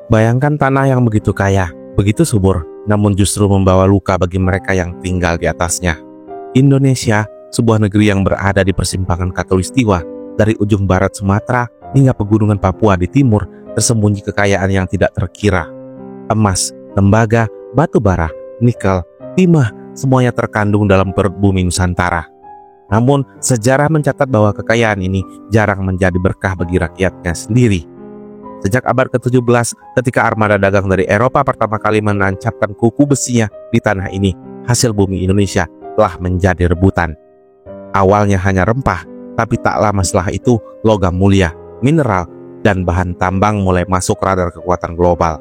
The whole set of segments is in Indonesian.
Bayangkan tanah yang begitu kaya, begitu subur, namun justru membawa luka bagi mereka yang tinggal di atasnya. Indonesia, sebuah negeri yang berada di persimpangan khatulistiwa, dari ujung barat Sumatera hingga pegunungan Papua di timur, tersembunyi kekayaan yang tidak terkira. Emas, tembaga, batu bara, nikel, timah, semuanya terkandung dalam perut bumi Nusantara. Namun, sejarah mencatat bahwa kekayaan ini jarang menjadi berkah bagi rakyatnya sendiri. Sejak abad ke-17, ketika armada dagang dari Eropa pertama kali menancapkan kuku besinya di tanah ini, hasil bumi Indonesia telah menjadi rebutan. Awalnya hanya rempah, tapi tak lama setelah itu logam mulia, mineral, dan bahan tambang mulai masuk radar kekuatan global.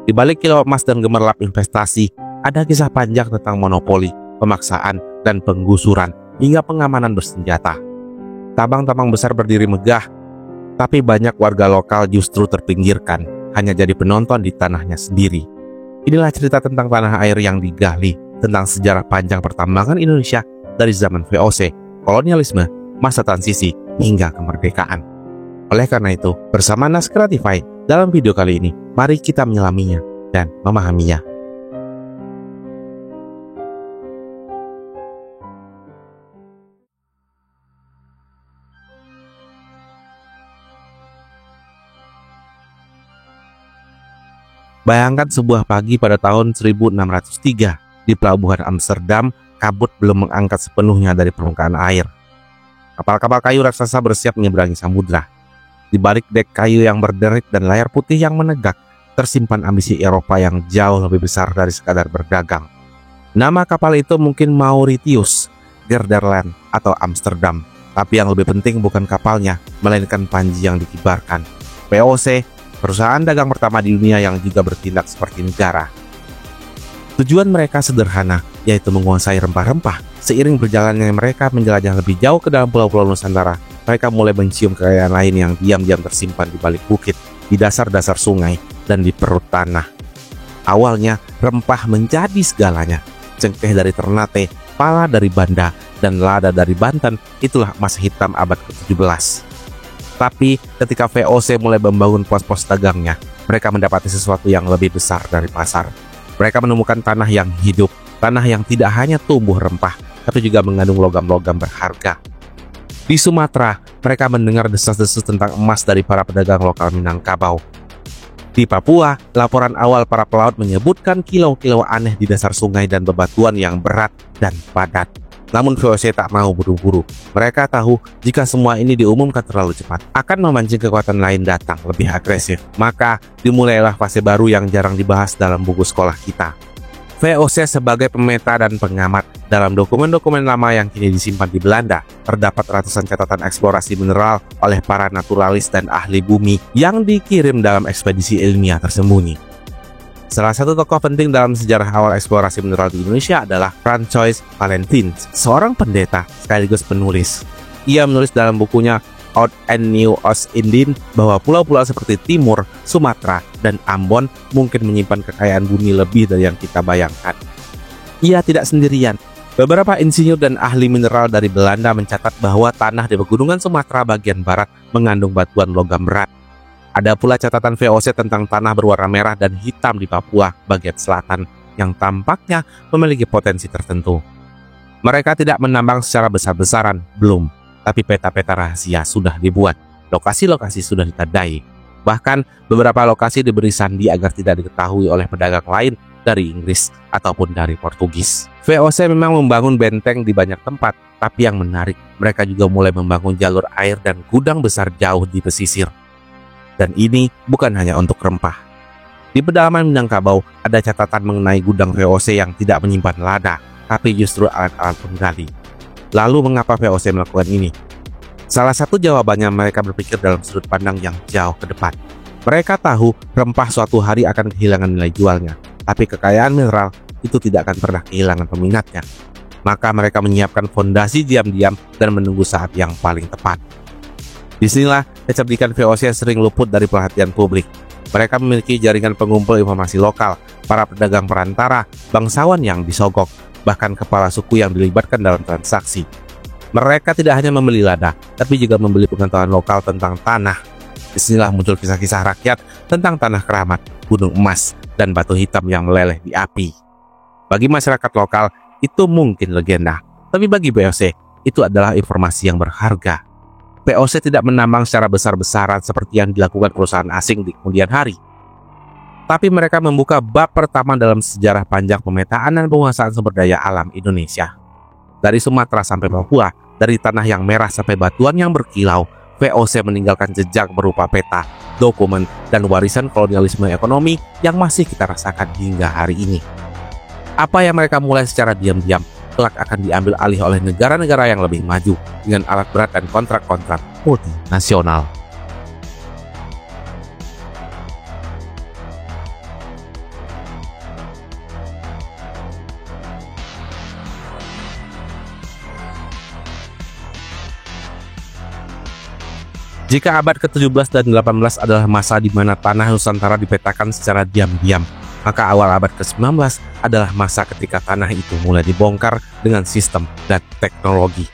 Di balik kilau emas dan gemerlap investasi, ada kisah panjang tentang monopoli, pemaksaan, dan penggusuran hingga pengamanan bersenjata. Tambang-tambang besar berdiri megah, tapi banyak warga lokal justru terpinggirkan, hanya jadi penonton di tanahnya sendiri. Inilah cerita tentang tanah air yang digali, tentang sejarah panjang pertambangan Indonesia dari zaman VOC, kolonialisme, masa transisi, hingga kemerdekaan. Oleh karena itu, bersama Nas Creatify, dalam video kali ini, mari kita menyelaminya dan memahaminya. Bayangkan sebuah pagi pada tahun 1603, di pelabuhan Amsterdam, kabut belum mengangkat sepenuhnya dari permukaan air. Kapal-kapal kayu raksasa bersiap menyeberangi samudra. Di balik dek kayu yang berderit dan layar putih yang menegak, tersimpan ambisi Eropa yang jauh lebih besar dari sekadar berdagang. Nama kapal itu mungkin Mauritius, Gelderland, atau Amsterdam. Tapi yang lebih penting bukan kapalnya, melainkan panji yang dikibarkan. VOC, perusahaan dagang pertama di dunia yang juga bertindak seperti negara. Tujuan mereka sederhana, yaitu menguasai rempah-rempah. Seiring berjalannya mereka menjelajah lebih jauh ke dalam pulau-pulau Nusantara, mereka mulai mencium kekayaan lain yang diam-diam tersimpan di balik bukit, di dasar-dasar sungai, dan di perut tanah. Awalnya, rempah menjadi segalanya. Cengkeh dari Ternate, pala dari Banda, dan lada dari Banten, itulah emas hitam abad ke-17. Tapi ketika VOC mulai membangun pos-pos dagangnya, mereka mendapati sesuatu yang lebih besar dari pasar. Mereka menemukan tanah yang hidup, tanah yang tidak hanya tumbuh rempah, tapi juga mengandung logam-logam berharga. Di Sumatera, mereka mendengar desas-desus tentang emas dari para pedagang lokal Minangkabau. Di Papua, laporan awal para pelaut menyebutkan kilau-kilau aneh di dasar sungai dan bebatuan yang berat dan padat. Namun VOC tak mau buru-buru. Mereka tahu jika semua ini diumumkan terlalu cepat, akan memancing kekuatan lain datang lebih agresif. Maka dimulailah fase baru yang jarang dibahas dalam buku sekolah kita. VOC sebagai pemeta dan pengamat. Dalam dokumen-dokumen lama yang kini disimpan di Belanda, terdapat ratusan catatan eksplorasi mineral oleh para naturalis dan ahli bumi yang dikirim dalam ekspedisi ilmiah tersembunyi. Salah satu tokoh penting dalam sejarah awal eksplorasi mineral di Indonesia adalah François Valentin, seorang pendeta sekaligus penulis. Ia menulis dalam bukunya Oud en Nieuw Oost-Indië bahwa pulau-pulau seperti Timur, Sumatera, dan Ambon mungkin menyimpan kekayaan bumi lebih dari yang kita bayangkan. Ia tidak sendirian. Beberapa insinyur dan ahli mineral dari Belanda mencatat bahwa tanah di pegunungan Sumatera bagian barat mengandung batuan logam berat. Ada pula catatan VOC tentang tanah berwarna merah dan hitam di Papua bagian selatan yang tampaknya memiliki potensi tertentu. Mereka tidak menambang secara besar-besaran, belum, tapi peta-peta rahasia sudah dibuat, lokasi-lokasi sudah ditandai. Bahkan beberapa lokasi diberi sandi agar tidak diketahui oleh pedagang lain dari Inggris ataupun dari Portugis. VOC memang membangun benteng di banyak tempat, tapi yang menarik, mereka juga mulai membangun jalur air dan gudang besar jauh di pesisir. Dan ini bukan hanya untuk rempah. Di pedalaman Minangkabau ada catatan mengenai gudang VOC yang tidak menyimpan lada, tapi justru alat-alat penggali. Lalu mengapa VOC melakukan ini? Salah satu jawabannya mereka berpikir dalam sudut pandang yang jauh ke depan. Mereka tahu rempah suatu hari akan kehilangan nilai jualnya, tapi kekayaan mineral itu tidak akan pernah kehilangan peminatnya. Maka mereka menyiapkan fondasi diam-diam dan menunggu saat yang paling tepat. Disinilah kecerdikan VOC sering luput dari perhatian publik. Mereka memiliki jaringan pengumpul informasi lokal, para pedagang perantara, bangsawan yang disogok, bahkan kepala suku yang dilibatkan dalam transaksi. Mereka tidak hanya membeli lada, tapi juga membeli pengetahuan lokal tentang tanah, Disinilah muncul kisah-kisah rakyat tentang tanah keramat, gunung emas, dan batu hitam yang meleleh di api. Bagi masyarakat lokal, itu mungkin legenda, tapi bagi VOC, itu adalah informasi yang berharga. VOC tidak menambang secara besar-besaran seperti yang dilakukan perusahaan asing di kemudian hari. Tapi mereka membuka bab pertama dalam sejarah panjang pemetaan dan penguasaan sumber daya alam Indonesia. Dari Sumatera sampai Papua, dari tanah yang merah sampai batuan yang berkilau, VOC meninggalkan jejak berupa peta, dokumen, dan warisan kolonialisme ekonomi yang masih kita rasakan hingga hari ini. Apa yang mereka mulai secara diam-diam, kelak akan diambil alih oleh negara-negara yang lebih maju dengan alat berat dan kontrak-kontrak multinasional. Jika abad ke-17 dan 18 adalah masa di mana tanah Nusantara dipetakan secara diam-diam, maka awal abad ke-19 adalah masa ketika tanah itu mulai dibongkar dengan sistem dan teknologi.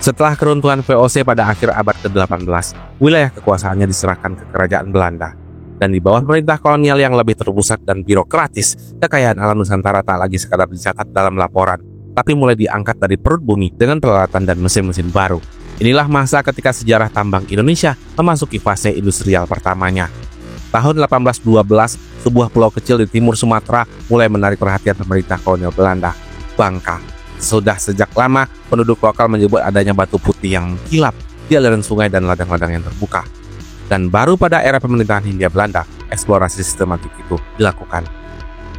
Setelah keruntuhan VOC pada akhir abad ke-18, wilayah kekuasaannya diserahkan ke kerajaan Belanda. Dan di bawah pemerintah kolonial yang lebih terpusat dan birokratis, kekayaan alam Nusantara tak lagi sekadar dicatat dalam laporan, tapi mulai diangkat dari perut bumi dengan peralatan dan mesin-mesin baru. Inilah masa ketika sejarah tambang Indonesia memasuki fase industrial pertamanya. Tahun 1812, sebuah pulau kecil di timur Sumatera mulai menarik perhatian pemerintah kolonial Belanda, Bangka. Sudah sejak lama, penduduk lokal menyebut adanya batu putih yang kilap di aliran sungai dan ladang-ladang yang terbuka. Dan baru pada era pemerintahan Hindia Belanda, eksplorasi sistematik itu dilakukan.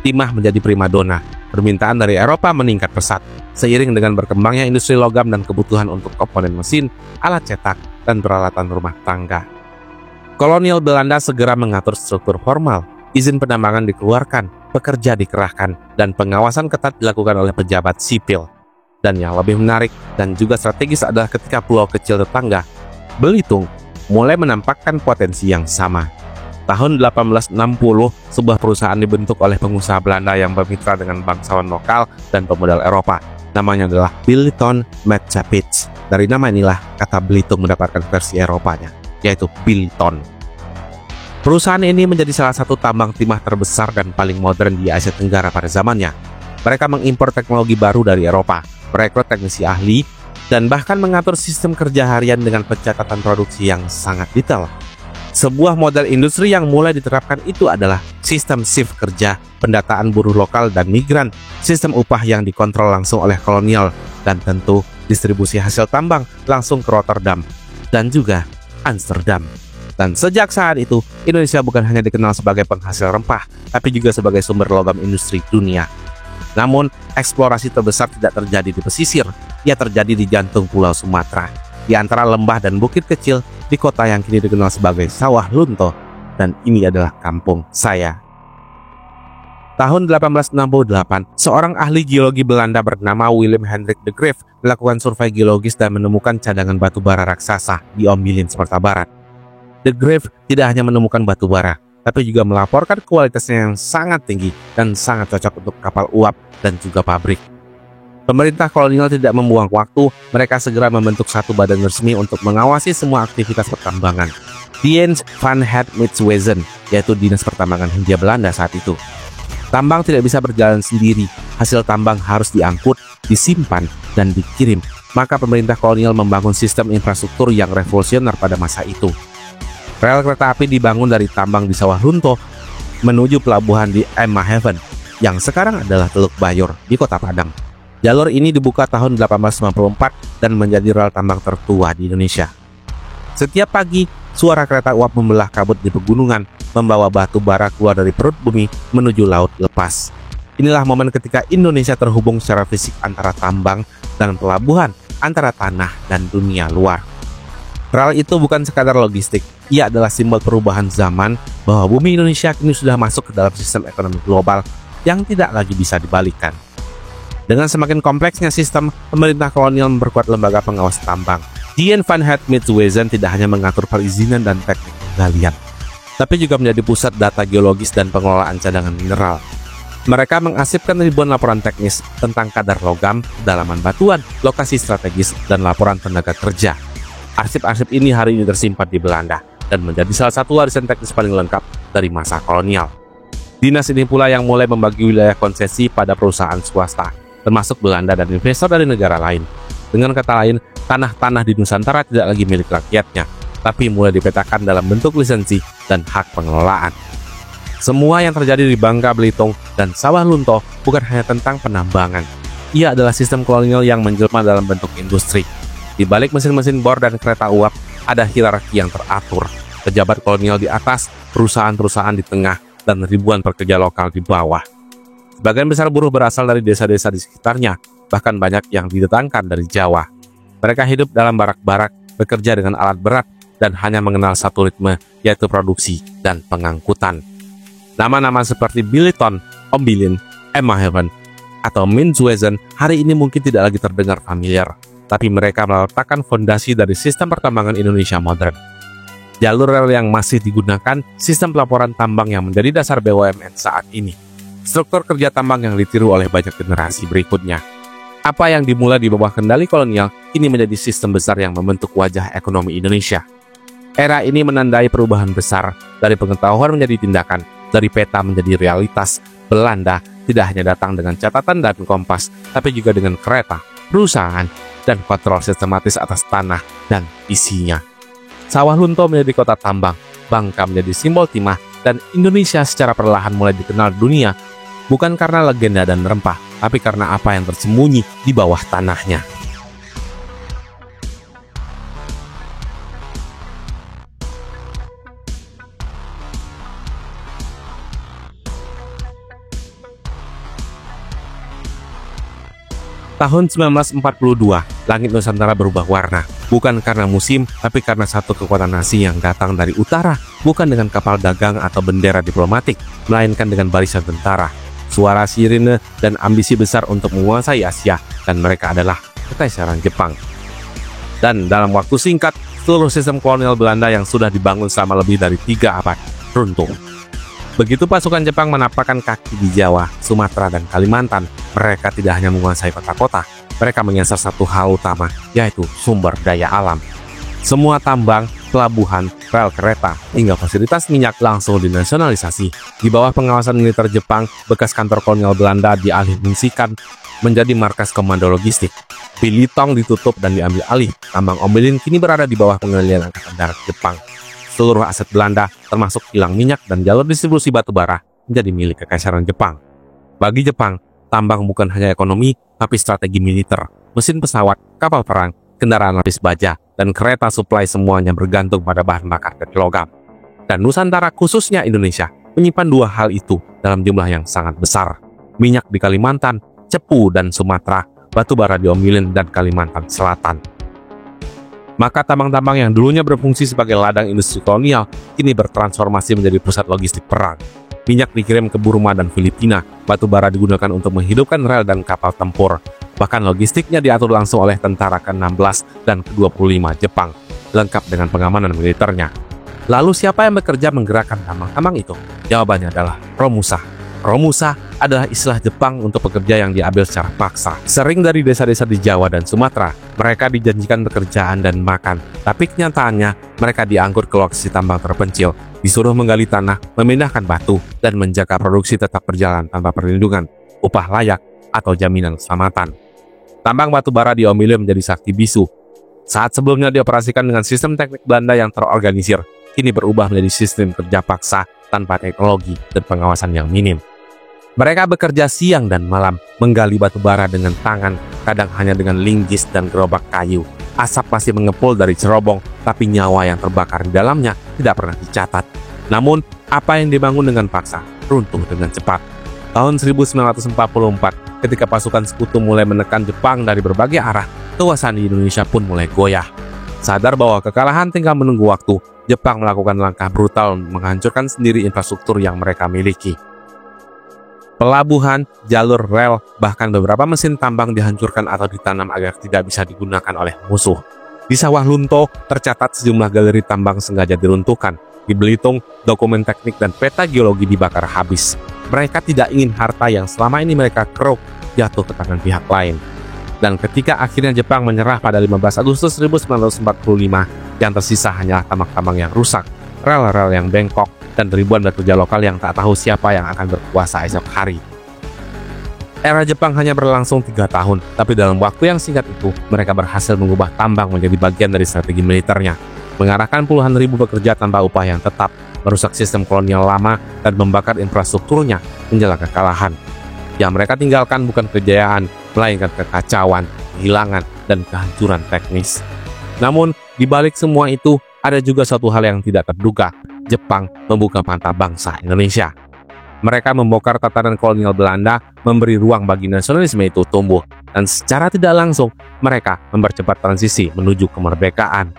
Timah menjadi primadona, permintaan dari Eropa meningkat pesat. Seiring dengan berkembangnya industri logam dan kebutuhan untuk komponen mesin, alat cetak, dan peralatan rumah tangga. Kolonial Belanda segera mengatur struktur formal, izin penambangan dikeluarkan, pekerja dikerahkan, dan pengawasan ketat dilakukan oleh pejabat sipil. Dan yang lebih menarik dan juga strategis adalah ketika pulau kecil tetangga, Belitung, mulai menampakkan potensi yang sama. Tahun 1860, sebuah perusahaan dibentuk oleh pengusaha Belanda yang bermitra dengan bangsawan lokal dan pemodal Eropa. Namanya adalah Billiton Maatschappiij. Dari nama inilah kata Belitung mendapatkan versi Eropanya, yaitu Billiton. Perusahaan ini menjadi salah satu tambang timah terbesar dan paling modern di Asia Tenggara pada zamannya. Mereka mengimpor teknologi baru dari Eropa, merekrut teknisi ahli, dan bahkan mengatur sistem kerja harian dengan pencatatan produksi yang sangat detail. Sebuah model industri yang mulai diterapkan itu adalah sistem shift kerja, pendataan buruh lokal dan migran, sistem upah yang dikontrol langsung oleh kolonial, dan tentu distribusi hasil tambang langsung ke Rotterdam dan juga Amsterdam. Dan sejak saat itu, Indonesia bukan hanya dikenal sebagai penghasil rempah, tapi juga sebagai sumber logam industri dunia. Namun, eksplorasi terbesar tidak terjadi di pesisir, ia terjadi di jantung Pulau Sumatera, di antara lembah dan bukit kecil di kota yang kini dikenal sebagai Sawah Lunto, dan ini adalah kampung saya. Tahun 1868, seorang ahli geologi Belanda bernama Willem Hendrik de Graaf melakukan survei geologis dan menemukan cadangan batu bara raksasa di Ombilin, Sumatera Barat. De Graaf tidak hanya menemukan batu bara, tapi juga melaporkan kualitasnya yang sangat tinggi dan sangat cocok untuk kapal uap dan juga pabrik. Pemerintah kolonial tidak membuang waktu, mereka segera membentuk satu badan resmi untuk mengawasi semua aktivitas pertambangan, Dienst van het Mijtwezen, yaitu Dinas Pertambangan Hindia Belanda saat itu. Tambang tidak bisa berjalan sendiri, hasil tambang harus diangkut, disimpan, dan dikirim. Maka pemerintah kolonial membangun sistem infrastruktur yang revolusioner pada masa itu. Rel kereta api dibangun dari tambang di Sawah Lunto menuju pelabuhan di Emmahaven, yang sekarang adalah Teluk Bayor di Kota Padang. Jalur ini dibuka tahun 1894 dan menjadi rel tambang tertua di Indonesia. Setiap pagi, suara kereta uap membelah kabut di pegunungan, membawa batu bara keluar dari perut bumi menuju laut lepas. Inilah momen ketika Indonesia terhubung secara fisik antara tambang dan pelabuhan, antara tanah dan dunia luar. Rel itu bukan sekadar logistik, ia adalah simbol perubahan zaman bahwa bumi Indonesia kini sudah masuk ke dalam sistem ekonomi global yang tidak lagi bisa dibalikkan. Dengan semakin kompleksnya sistem, pemerintah kolonial memperkuat lembaga pengawas tambang. Dienst van het Mijtwezen tidak hanya mengatur perizinan dan teknik penggalian, tapi juga menjadi pusat data geologis dan pengelolaan cadangan mineral. Mereka mengarsipkan ribuan laporan teknis tentang kadar logam, kedalaman batuan, lokasi strategis, dan laporan tenaga kerja. Arsip-arsip ini hari ini tersimpan di Belanda, dan menjadi salah satu warisan teknis paling lengkap dari masa kolonial. Dinas ini pula yang mulai membagi wilayah konsesi pada perusahaan swasta, termasuk Belanda dan investor dari negara lain. Dengan kata lain, tanah-tanah di Nusantara tidak lagi milik rakyatnya, tapi mulai dipetakan dalam bentuk lisensi dan hak pengelolaan. Semua yang terjadi di Bangka Belitung dan Sawah Lunto bukan hanya tentang penambangan. Ia adalah sistem kolonial yang menjelma dalam bentuk industri. Di balik mesin-mesin bor dan kereta uap, ada hierarki yang teratur. Pejabat kolonial di atas, perusahaan-perusahaan di tengah, dan ribuan pekerja lokal di bawah. Sebagian besar buruh berasal dari desa-desa di sekitarnya, bahkan banyak yang didatangkan dari Jawa. Mereka hidup dalam barak-barak, bekerja dengan alat berat, dan hanya mengenal satu ritme, yaitu produksi dan pengangkutan. Nama-nama seperti Billiton, Ombilin, Emma Heaven, atau Min Zuezen hari ini mungkin tidak lagi terdengar familiar, tapi mereka meletakkan fondasi dari sistem pertambangan Indonesia modern. Jalur rel yang masih digunakan, sistem pelaporan tambang yang menjadi dasar BUMN saat ini, struktur kerja tambang yang ditiru oleh banyak generasi berikutnya. Apa yang dimulai di bawah kendali kolonial, kini menjadi sistem besar yang membentuk wajah ekonomi Indonesia. Era ini menandai perubahan besar, dari pengetahuan menjadi tindakan, dari peta menjadi realitas. Belanda tidak hanya datang dengan catatan dan kompas, tapi juga dengan kereta, perusahaan, dan kontrol sistematis atas tanah dan isinya. Sawah Lunto menjadi kota tambang, Bangka menjadi simbol timah, dan Indonesia secara perlahan mulai dikenal dunia, bukan karena legenda dan rempah, tapi karena apa yang tersembunyi di bawah tanahnya. Tahun 1942, langit Nusantara berubah warna, bukan karena musim, tapi karena satu kekuatan asing yang datang dari utara, bukan dengan kapal dagang atau bendera diplomatik, melainkan dengan barisan tentara, suara sirine, dan ambisi besar untuk menguasai Asia, dan mereka adalah Kekaisaran Jepang. Dan dalam waktu singkat, seluruh sistem kolonial Belanda yang sudah dibangun selama lebih dari 3 abad runtuh. Begitu pasukan Jepang menapakkan kaki di Jawa, Sumatera, dan Kalimantan, mereka tidak hanya menguasai kota-kota, mereka menyasar satu hal utama, yaitu sumber daya alam. Semua tambang, pelabuhan, rel kereta, hingga fasilitas minyak langsung dinasionalisasi. Di bawah pengawasan militer Jepang, bekas kantor kolonial Belanda dialihfungsikan menjadi markas komando logistik. Bilitong ditutup dan diambil alih. Tambang Ombilin kini berada di bawah pengendalian Angkatan Darat Jepang. Seluruh aset Belanda, termasuk kilang minyak dan jalur distribusi batu bara, menjadi milik Kekaisaran Jepang. Bagi Jepang, tambang bukan hanya ekonomi, tapi strategi militer. Mesin pesawat, kapal perang, kendaraan lapis baja, dan kereta suplai semuanya bergantung pada bahan bakar dari logam. Dan Nusantara, khususnya Indonesia, menyimpan 2 hal itu dalam jumlah yang sangat besar. Minyak di Kalimantan, cepu dan Sumatera, batu bara di Ombilin dan Kalimantan Selatan. Maka tambang-tambang yang dulunya berfungsi sebagai ladang industri kolonial, kini bertransformasi menjadi pusat logistik perang. Minyak dikirim ke Burma dan Filipina, batu bara digunakan untuk menghidupkan rel dan kapal tempur. Bahkan logistiknya diatur langsung oleh tentara ke-16 dan ke-25 Jepang, lengkap dengan pengamanan militernya. Lalu siapa yang bekerja menggerakkan tambang-tambang itu? Jawabannya adalah Romusa. Romusa adalah istilah Jepang untuk pekerja yang diambil secara paksa. Sering dari desa-desa di Jawa dan Sumatera, mereka dijanjikan pekerjaan dan makan. Tapi kenyataannya, mereka diangkut ke lokasi tambang terpencil, disuruh menggali tanah, memindahkan batu, dan menjaga produksi tetap berjalan tanpa perlindungan, upah layak, atau jaminan keselamatan. Tambang batu bara di Ombilin menjadi sakti bisu. Saat sebelumnya dioperasikan dengan sistem teknik Belanda yang terorganisir, kini berubah menjadi sistem kerja paksa tanpa teknologi dan pengawasan yang minim. Mereka bekerja siang dan malam, menggali batu bara dengan tangan, kadang hanya dengan linggis dan gerobak kayu. Asap masih mengepul dari cerobong, tapi nyawa yang terbakar di dalamnya tidak pernah dicatat. Namun, apa yang dibangun dengan paksa, runtuh dengan cepat. Tahun 1944, ketika pasukan sekutu mulai menekan Jepang dari berbagai arah, kekuasaan di Indonesia pun mulai goyah. Sadar bahwa kekalahan tinggal menunggu waktu, Jepang melakukan langkah brutal menghancurkan sendiri infrastruktur yang mereka miliki. Pelabuhan, jalur rel, bahkan beberapa mesin tambang dihancurkan atau ditanam agar tidak bisa digunakan oleh musuh. Di Sawah Lunto, tercatat sejumlah galeri tambang sengaja diruntuhkan. Di Belitung, dokumen teknik dan peta geologi dibakar habis. Mereka tidak ingin harta yang selama ini mereka keruk jatuh ke tangan pihak lain. Dan ketika akhirnya Jepang menyerah pada 15 Agustus 1945, yang tersisa hanyalah tambang-tambang yang rusak, rel-rel yang bengkok, dan ribuan pekerja lokal yang tak tahu siapa yang akan berkuasa esok hari. Era Jepang hanya berlangsung 3 tahun, tapi dalam waktu yang singkat itu, mereka berhasil mengubah tambang menjadi bagian dari strategi militernya, mengarahkan puluhan ribu pekerja tanpa upah yang tetap, merusak sistem kolonial lama, dan membakar infrastrukturnya menjelang kekalahan. Yang mereka tinggalkan bukan kejayaan, melainkan kekacauan, kehilangan, dan kehancuran teknis. Namun, di balik semua itu, ada juga suatu hal yang tidak terduga. Jepang membuka mata bangsa Indonesia. Mereka membongkar tatanan kolonial Belanda, memberi ruang bagi nasionalisme itu tumbuh, dan secara tidak langsung, mereka mempercepat transisi menuju kemerdekaan.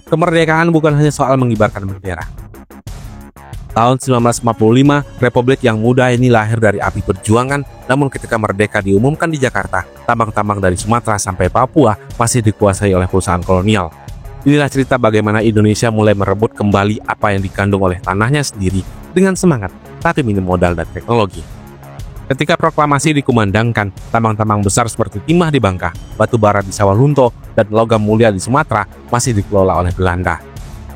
Kemerdekaan bukan hanya soal mengibarkan bendera. Tahun 1945, Republik yang muda ini lahir dari api perjuangan, namun ketika merdeka diumumkan di Jakarta, tambang-tambang dari Sumatera sampai Papua masih dikuasai oleh perusahaan kolonial. Inilah cerita bagaimana Indonesia mulai merebut kembali apa yang dikandung oleh tanahnya sendiri dengan semangat, tapi minim modal dan teknologi. Ketika proklamasi dikumandangkan, tambang-tambang besar seperti timah di Bangka, batu bara di Sawalunto, dan logam mulia di Sumatera masih dikelola oleh Belanda.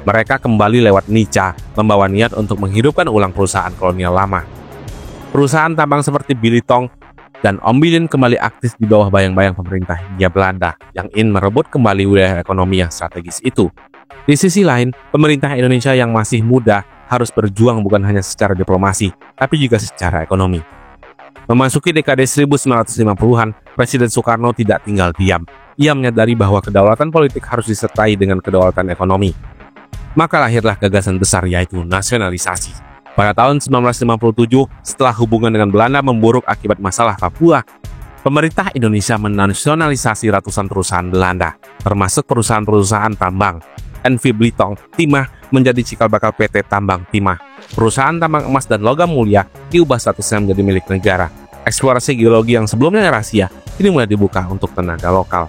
Mereka kembali lewat Nica, membawa niat untuk menghidupkan ulang perusahaan kolonial lama. Perusahaan tambang seperti Bilitong dan Ombilin kembali aktif di bawah bayang-bayang pemerintah Hindia Belanda yang ingin merebut kembali wilayah ekonomi yang strategis itu. Di sisi lain, pemerintah Indonesia yang masih muda harus berjuang bukan hanya secara diplomasi, tapi juga secara ekonomi. Memasuki dekade 1950-an, Presiden Soekarno tidak tinggal diam. Ia menyadari bahwa kedaulatan politik harus disertai dengan kedaulatan ekonomi. Maka lahirlah gagasan besar yaitu nasionalisasi. Pada tahun 1957, setelah hubungan dengan Belanda memburuk akibat masalah Papua, pemerintah Indonesia menasionalisasi ratusan perusahaan Belanda, termasuk perusahaan-perusahaan tambang. NV Bilitong Timah menjadi cikal bakal PT Tambang Timah. Perusahaan tambang emas dan logam mulia diubah statusnya menjadi milik negara. Eksplorasi geologi yang sebelumnya rahasia kini mulai dibuka untuk tenaga lokal.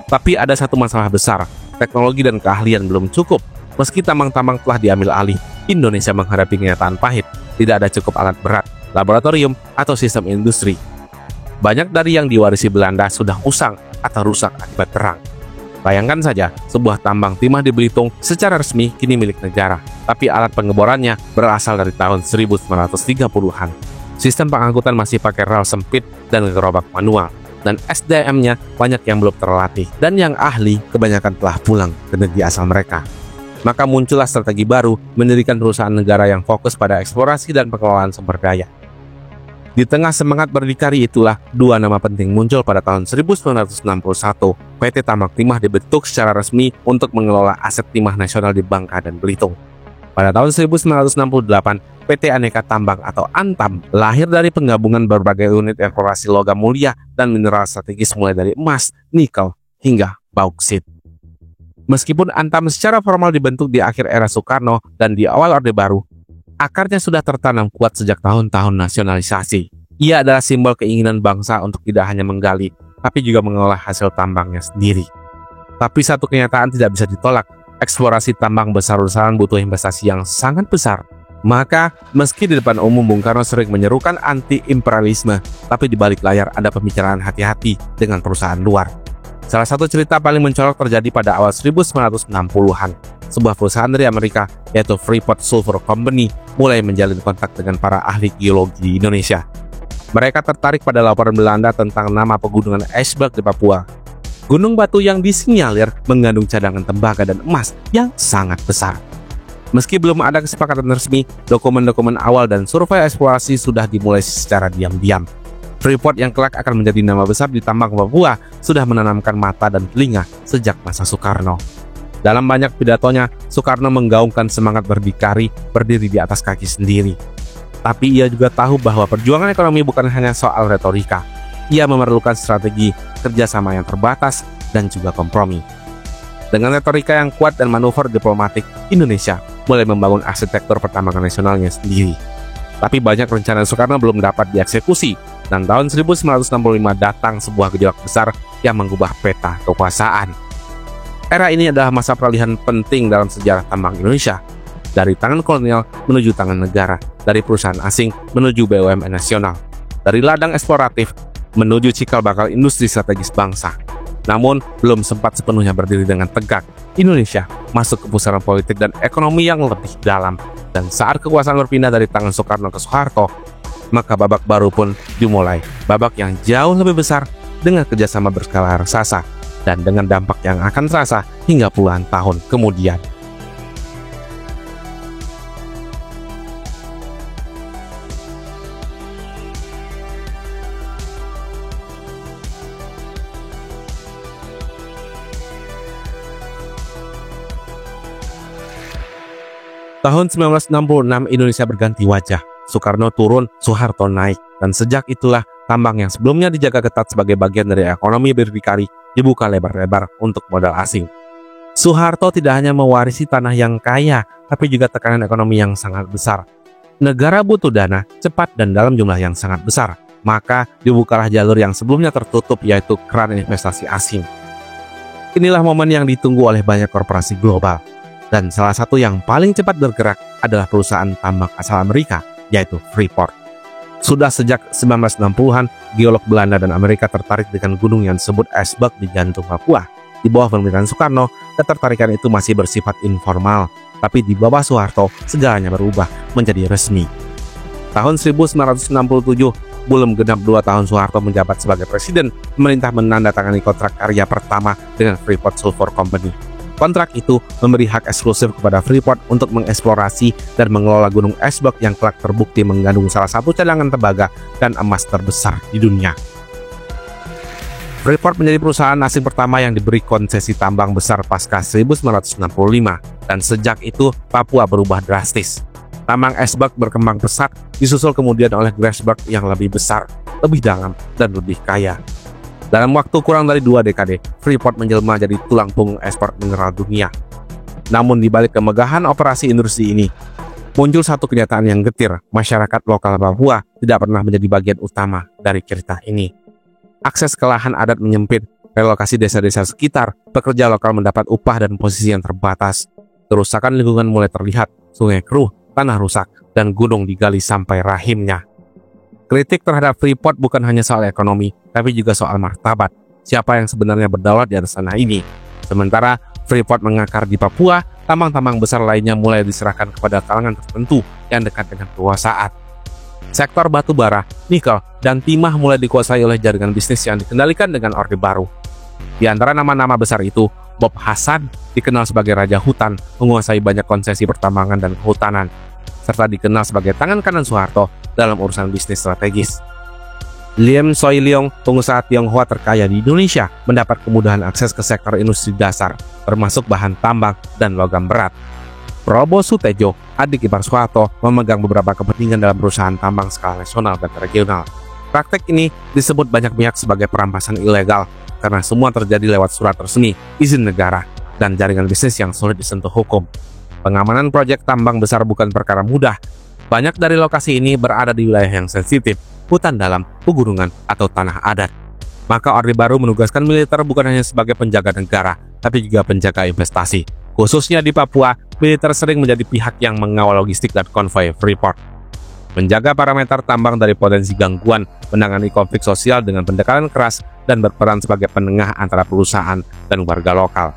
Tapi ada satu masalah besar, teknologi dan keahlian belum cukup. Meski tambang-tambang telah diambil alih, Indonesia menghadapi kenyataan pahit. Tidak ada cukup alat berat, laboratorium, atau sistem industri. Banyak dari yang diwarisi Belanda sudah usang atau rusak akibat perang. Bayangkan saja, sebuah tambang timah di Belitung secara resmi kini milik negara, tapi alat pengeborannya berasal dari tahun 1930-an. Sistem pengangkutan masih pakai rel sempit dan gerobak manual, dan SDM-nya banyak yang belum terlatih, dan yang ahli kebanyakan telah pulang ke negeri asal mereka. Maka muncullah strategi baru mendirikan perusahaan negara yang fokus pada eksplorasi dan pengelolaan sumber daya. Di tengah semangat berdikari itulah, dua nama penting muncul pada tahun 1961. PT Tambang Timah dibentuk secara resmi untuk mengelola aset timah nasional di Bangka dan Belitung. Pada tahun 1968, PT Aneka Tambang atau Antam lahir dari penggabungan berbagai unit eksplorasi logam mulia dan mineral strategis mulai dari emas, nikel, hingga bauksit. Meskipun Antam secara formal dibentuk di akhir era Soekarno dan di awal Orde Baru, akarnya sudah tertanam kuat sejak tahun-tahun nasionalisasi. Ia adalah simbol keinginan bangsa untuk tidak hanya menggali, tapi juga mengolah hasil tambangnya sendiri. Tapi satu kenyataan tidak bisa ditolak, eksplorasi tambang besar-besaran butuh investasi yang sangat besar. Maka, meski di depan umum Bung Karno sering menyerukan anti-imperialisme, tapi di balik layar ada pembicaraan hati-hati dengan perusahaan luar. Salah satu cerita paling mencolok terjadi pada awal 1960-an. Sebuah perusahaan dari Amerika, yaitu Freeport Sulphur Company, mulai menjalin kontak dengan para ahli geologi di Indonesia. Mereka tertarik pada laporan Belanda tentang nama pegunungan Ijsberg di Papua. Gunung batu yang disinyalir mengandung cadangan tembaga dan emas yang sangat besar. Meski belum ada kesepakatan resmi, dokumen-dokumen awal dan survei eksplorasi sudah dimulai secara diam-diam. Freeport yang kelak akan menjadi nama besar di tambang Papua sudah menanamkan mata dan telinga sejak masa Soekarno. Dalam banyak pidatonya, Soekarno menggaungkan semangat berdikari, berdiri di atas kaki sendiri. Tapi ia juga tahu bahwa perjuangan ekonomi bukan hanya soal retorika. Ia memerlukan strategi, kerjasama yang terbatas, dan juga kompromi. Dengan retorika yang kuat dan manuver diplomatik, Indonesia mulai membangun arsitektur pertambangan nasionalnya sendiri. Tapi banyak rencana Soekarno belum dapat dieksekusi, dan tahun 1965 datang sebuah gejolak besar yang mengubah peta kekuasaan. Era ini adalah masa peralihan penting dalam sejarah tambang Indonesia. dari tangan kolonial menuju tangan negara, dari perusahaan asing menuju BUMN nasional, dari ladang eksploratif menuju cikal bakal industri strategis bangsa. Namun, belum sempat sepenuhnya berdiri dengan tegak, Indonesia masuk ke pusaran politik dan ekonomi yang lebih dalam. Dan saat kekuasaan berpindah dari tangan Soekarno ke Soeharto, maka babak baru pun dimulai. Babak yang jauh lebih besar dengan kerjasama berskala raksasa dan dengan dampak yang akan terasa hingga puluhan tahun kemudian. Tahun 1966 Indonesia berganti wajah. Soekarno turun, Soeharto naik. Dan sejak itulah tambang yang sebelumnya dijaga ketat sebagai bagian dari ekonomi berdikari dibuka lebar-lebar untuk modal asing. Soeharto tidak hanya mewarisi tanah yang kaya, tapi juga tekanan ekonomi yang sangat besar. Negara butuh dana cepat dan dalam jumlah yang sangat besar. Maka dibukalah jalur yang sebelumnya tertutup, yaitu keran investasi asing. Inilah momen yang ditunggu oleh banyak korporasi global. Dan salah satu yang paling cepat bergerak adalah perusahaan tambang asal Amerika, yaitu Freeport. Sudah sejak 1960-an, geolog Belanda dan Amerika tertarik dengan gunung yang disebut Esberg di jantung Papua. Di bawah pemerintahan Soekarno, ketertarikan itu masih bersifat informal. Tapi di bawah Soeharto, segalanya berubah menjadi resmi. Tahun 1967, belum genap 2 tahun Soeharto menjabat sebagai presiden, pemerintah menandatangani kontrak karya pertama dengan Freeport Sulphur Company. Kontrak itu memberi hak eksklusif kepada Freeport untuk mengeksplorasi dan mengelola gunung Esberg yang kelak terbukti mengandung salah satu cadangan tembaga dan emas terbesar di dunia. Freeport menjadi perusahaan asing pertama yang diberi konsesi tambang besar pasca 1965, dan sejak itu Papua berubah drastis. Tambang Esberg berkembang pesat, disusul kemudian oleh Grasberg yang lebih besar, lebih dalam, dan lebih kaya. Dalam waktu kurang dari 2 dekade, Freeport menjelma jadi tulang punggung ekspor mineral dunia. Namun di balik kemegahan operasi industri ini, muncul satu kenyataan yang getir. Masyarakat lokal Papua tidak pernah menjadi bagian utama dari cerita ini. Akses ke lahan adat menyempit, relokasi desa-desa sekitar, pekerja lokal mendapat upah dan posisi yang terbatas. Kerusakan lingkungan mulai terlihat, sungai keruh, tanah rusak, dan gunung digali sampai rahimnya. Kritik terhadap Freeport bukan hanya soal ekonomi, tapi juga soal martabat. Siapa yang sebenarnya berdaulat di atas tanah ini? Sementara Freeport mengakar di Papua, tambang-tambang besar lainnya mulai diserahkan kepada kalangan tertentu yang dekat dengan kekuasaan. Sektor batu bara, nikel, dan timah mulai dikuasai oleh jaringan bisnis yang dikendalikan dengan Orde Baru. Di antara nama-nama besar itu, Bob Hasan dikenal sebagai Raja Hutan, menguasai banyak konsesi pertambangan dan kehutanan, serta dikenal sebagai tangan kanan Soeharto dalam urusan bisnis strategis. Liem Soe Leong, pengusaha Tionghoa terkaya di Indonesia, mendapat kemudahan akses ke sektor industri dasar, termasuk bahan tambang dan logam berat. Probo Sutejo, adik ipar Soeharto, memegang beberapa kepentingan dalam perusahaan tambang skala nasional dan regional. Praktek ini disebut banyak pihak sebagai perampasan ilegal, karena semua terjadi lewat surat resmi, izin negara, dan jaringan bisnis yang sulit disentuh hukum. Pengamanan proyek tambang besar bukan perkara mudah. Banyak dari lokasi ini berada di wilayah yang sensitif, hutan dalam, pegunungan, atau tanah adat. Maka Orde Baru menugaskan militer bukan hanya sebagai penjaga negara, tapi juga penjaga investasi. Khususnya di Papua, militer sering menjadi pihak yang mengawal logistik dan konvoi Freeport. Menjaga parameter tambang dari potensi gangguan, menangani konflik sosial dengan pendekatan keras, dan berperan sebagai penengah antara perusahaan dan warga lokal.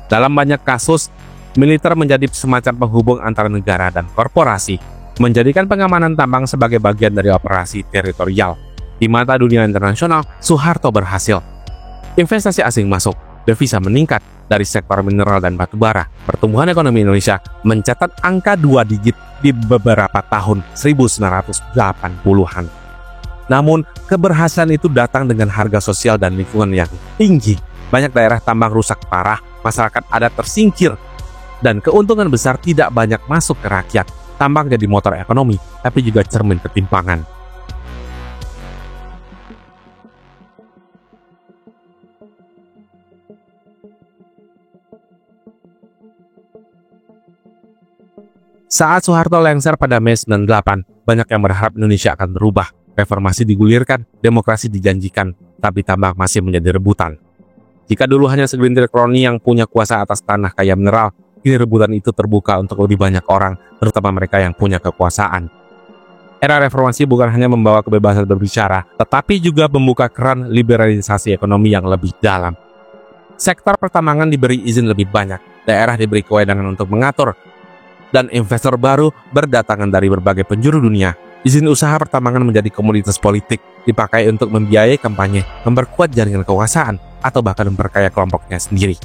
Dalam banyak kasus, militer menjadi semacam penghubung antara negara dan korporasi, menjadikan pengamanan tambang sebagai bagian dari operasi teritorial. Di mata dunia internasional, Soeharto berhasil. Investasi asing masuk, devisa meningkat dari sektor mineral dan batu bara. Pertumbuhan ekonomi Indonesia mencatat angka 2 digit di beberapa tahun 1980-an. Namun, keberhasilan itu datang dengan harga sosial dan lingkungan yang tinggi. Banyak daerah tambang rusak parah, masyarakat adat tersingkir, dan keuntungan besar tidak banyak masuk ke rakyat. Tambang jadi motor ekonomi, tapi juga cermin ketimpangan. Saat Soeharto lengser pada Mei 98, banyak yang berharap Indonesia akan berubah. Reformasi digulirkan, demokrasi dijanjikan, tapi tambang masih menjadi rebutan. Jika dulu hanya segelintir kroni yang punya kuasa atas tanah kaya mineral, kini rebutan itu terbuka untuk lebih banyak orang, terutama mereka yang punya kekuasaan. Era reformasi bukan hanya membawa kebebasan berbicara, tetapi juga membuka keran liberalisasi ekonomi yang lebih dalam. Sektor pertambangan diberi izin lebih banyak, daerah diberi kewenangan untuk mengatur, dan investor baru berdatangan dari berbagai penjuru dunia. Izin usaha pertambangan menjadi komoditas politik, dipakai untuk membiayai kampanye, memperkuat jaringan kekuasaan, atau bahkan memperkaya kelompoknya sendiri.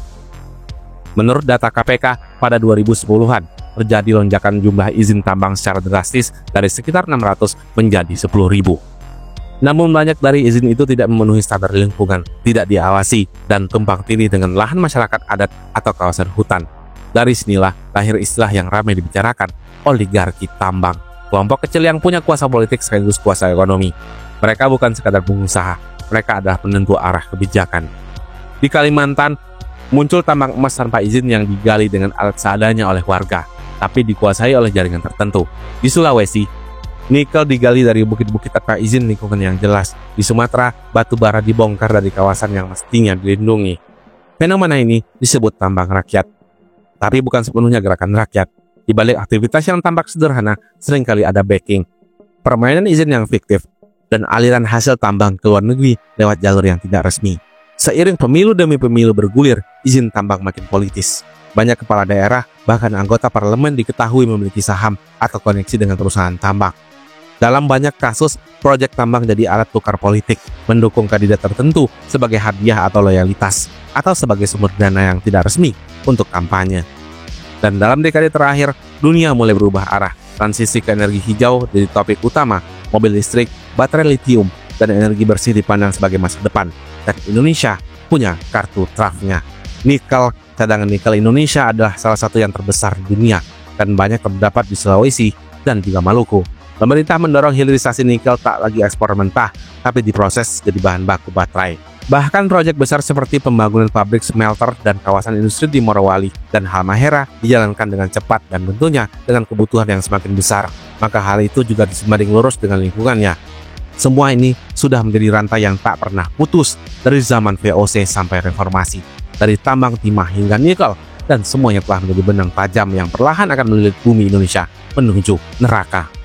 Menurut data KPK, pada 2010-an, terjadi lonjakan jumlah izin tambang secara drastis dari sekitar 600 menjadi 10.000. Namun banyak dari izin itu tidak memenuhi standar lingkungan, tidak diawasi, dan tumpang tindih dengan lahan masyarakat adat atau kawasan hutan. Dari sinilah lahir istilah yang ramai dibicarakan, oligarki tambang. Kelompok kecil yang punya kuasa politik sekaligus kuasa ekonomi. Mereka bukan sekadar pengusaha, mereka adalah penentu arah kebijakan. Di Kalimantan, muncul tambang emas tanpa izin yang digali dengan alat seadanya oleh warga, tapi dikuasai oleh jaringan tertentu. Di Sulawesi, nikel digali dari bukit-bukit tanpa izin lingkungan yang jelas. Di Sumatera, batu bara dibongkar dari kawasan yang mestinya dilindungi. Fenomena ini disebut tambang rakyat. Tapi bukan sepenuhnya gerakan rakyat. Di balik aktivitas yang tampak sederhana, seringkali ada backing, permainan izin yang fiktif, dan aliran hasil tambang ke luar negeri lewat jalur yang tidak resmi. Seiring pemilu demi pemilu bergulir, izin tambang makin politis. Banyak kepala daerah, bahkan anggota parlemen diketahui memiliki saham atau koneksi dengan perusahaan tambang. Dalam banyak kasus, proyek tambang jadi alat tukar politik, mendukung kandidat tertentu sebagai hadiah atau loyalitas, atau sebagai sumber dana yang tidak resmi untuk kampanye. Dan dalam dekade terakhir, dunia mulai berubah arah. Transisi ke energi hijau jadi topik utama, mobil listrik, baterai litium, dan energi bersih dipandang sebagai masa depan. Dan Indonesia punya kartu trufnya. Nikel, cadangan nikel Indonesia adalah salah satu yang terbesar di dunia, dan banyak terdapat di Sulawesi dan juga Maluku. Pemerintah mendorong hilirisasi nikel tak lagi ekspor mentah, tapi diproses jadi bahan baku baterai. Bahkan proyek besar seperti pembangunan pabrik smelter dan kawasan industri di Morowali dan Halmahera dijalankan dengan cepat dan tentunya dengan kebutuhan yang semakin besar. Maka hal itu juga disembanding lurus dengan lingkungannya. Semua ini sudah menjadi rantai yang tak pernah putus dari zaman VOC sampai reformasi. Dari tambang timah hingga nikel, dan semuanya telah menjadi benang tajam yang perlahan akan melilit bumi Indonesia menuju neraka.